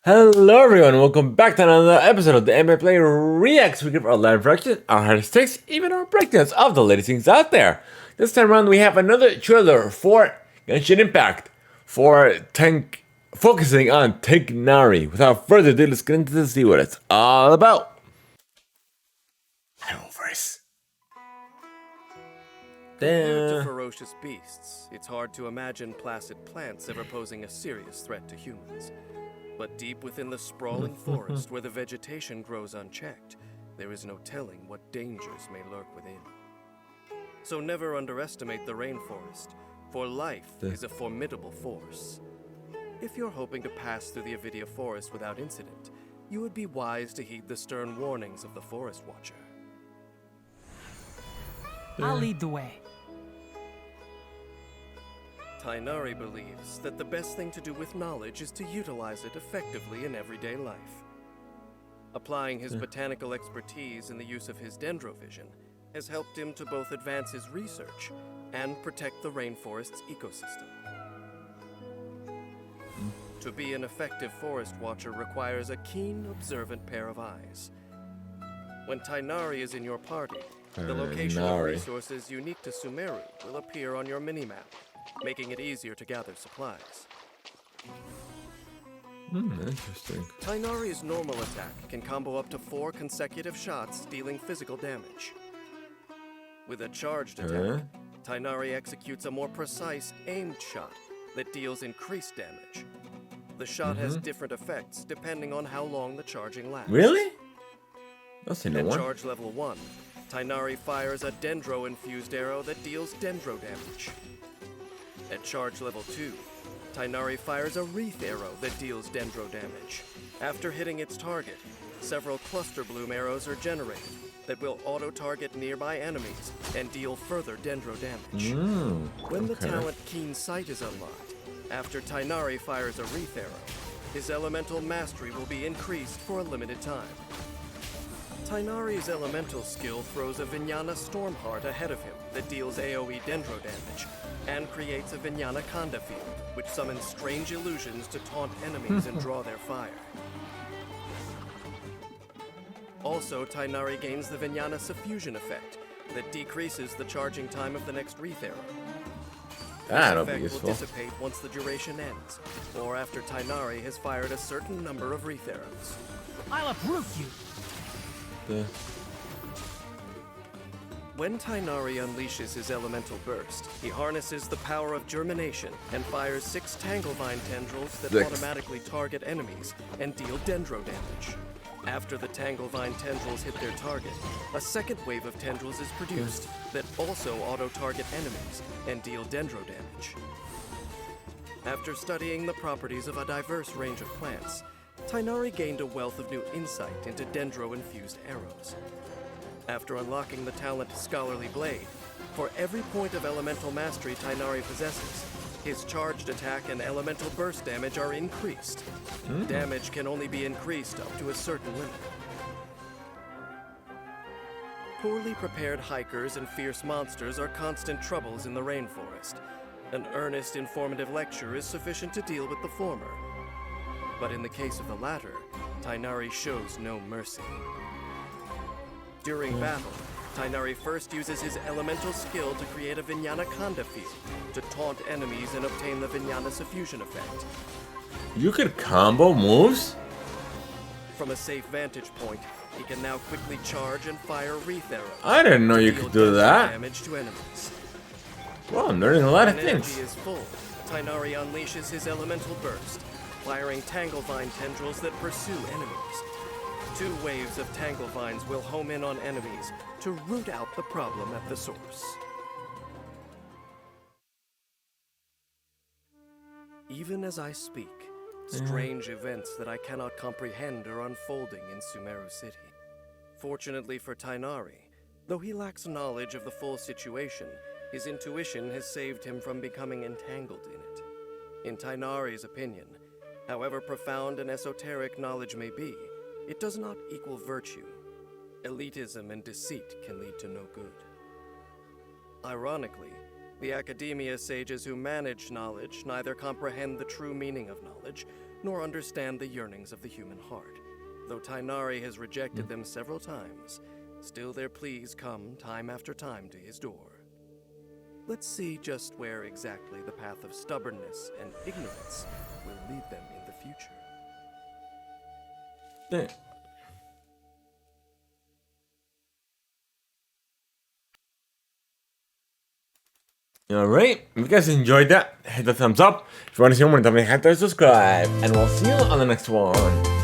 Hello everyone, welcome back to another episode of the THEIMPACTPLAY Reacts. We give our live reactions, our hardest takes, even our breakdowns of the latest things out there. This time around we have another trailer for Genshin Impact focusing on Tighnari. Without further ado, let's get into this and see what it's all about. First. Compared to ferocious beasts, it's hard to imagine placid plants ever posing a serious threat to humans. But deep within the sprawling forest where the vegetation grows unchecked, there is no telling what dangers may lurk within. So never underestimate the rainforest, for life is a formidable force. If you're hoping to pass through the Avidia forest without incident, you would be wise to heed the stern warnings of the Forest Watcher. I'll lead the way. Tighnari believes that the best thing to do with knowledge is to utilize it effectively in everyday life. Applying his botanical expertise in the use of his dendrovision has helped him to both advance his research and protect the rainforest's ecosystem. To be an effective forest watcher requires a keen, observant pair of eyes. When Tighnari is in your party, the location of resources unique to Sumeru will appear on your minimap, making it easier to gather supplies. Interesting. Tighnari's normal attack can combo up to 4 consecutive shots, dealing physical damage. With a charged attack, Tighnari executes a more precise, aimed shot that deals increased damage. The shot has different effects depending on how long the charging lasts. Really? That's a new At one. charge level 1, Tighnari fires a dendro-infused arrow that deals dendro damage. At charge level 2, Tighnari fires a wreath arrow that deals dendro damage. After hitting its target, several cluster bloom arrows are generated that will auto-target nearby enemies and deal further dendro damage. When the talent Keen Sight is unlocked, after Tighnari fires a wreath arrow, his elemental mastery will be increased for a limited time. Tighnari's elemental skill throws a Vijnana Stormheart ahead of him that deals AoE dendro damage, and creates a Vijnana Khanda field, which summons strange illusions to taunt enemies and draw their fire. Also, Tighnari gains the Vijnana Suffusion effect that decreases the charging time of the next wreath arrow. That'll This be effect useful. will dissipate once the duration ends, or after Tighnari has fired a certain number of wreath arrows. I'll uproot you. When Tighnari unleashes his elemental burst, he harnesses the power of germination and fires 6 Tanglevine tendrils that automatically target enemies and deal dendro damage. After the Tanglevine tendrils hit their target, a second wave of tendrils is produced that also auto-target enemies and deal dendro damage. After studying the properties of a diverse range of plants, Tighnari gained a wealth of new insight into dendro-infused arrows. After unlocking the talent Scholarly Blade, for every point of elemental mastery Tighnari possesses, his charged attack and elemental burst damage are increased. Damage can only be increased up to a certain limit. Poorly prepared hikers and fierce monsters are constant troubles in the rainforest. An earnest, informative lecture is sufficient to deal with the former. But in the case of the latter, Tighnari shows no mercy. During battle, Tighnari first uses his elemental skill to create a Vijnana Khanda field to taunt enemies and obtain the Vijnana Suffusion effect. You could combo moves? From a safe vantage point, he can now quickly charge and fire wreath arrows. I didn't know you to could deal do that. damage to enemies. Well, I'm learning a lot of When things. energy is full, Tighnari unleashes his elemental burst, firing Tanglevine tendrils that pursue enemies. 2 waves of Tanglevines will home in on enemies to root out the problem at the source. Even as I speak, strange events that I cannot comprehend are unfolding in Sumeru City. Fortunately for Tighnari, though he lacks knowledge of the full situation, his intuition has saved him from becoming entangled in it. In Tighnari's opinion, however profound and esoteric knowledge may be, it does not equal virtue. Elitism and deceit can lead to no good. Ironically, the academia sages who manage knowledge neither comprehend the true meaning of knowledge nor understand the yearnings of the human heart. Though Tighnari has rejected them several times, still their pleas come time after time to his door. Let's see just where exactly the path of stubbornness and ignorance will lead them in the future. Alright, if you guys enjoyed that, hit the thumbs up. If you want to see more, definitely hit the subscribe. And we'll see you on the next one.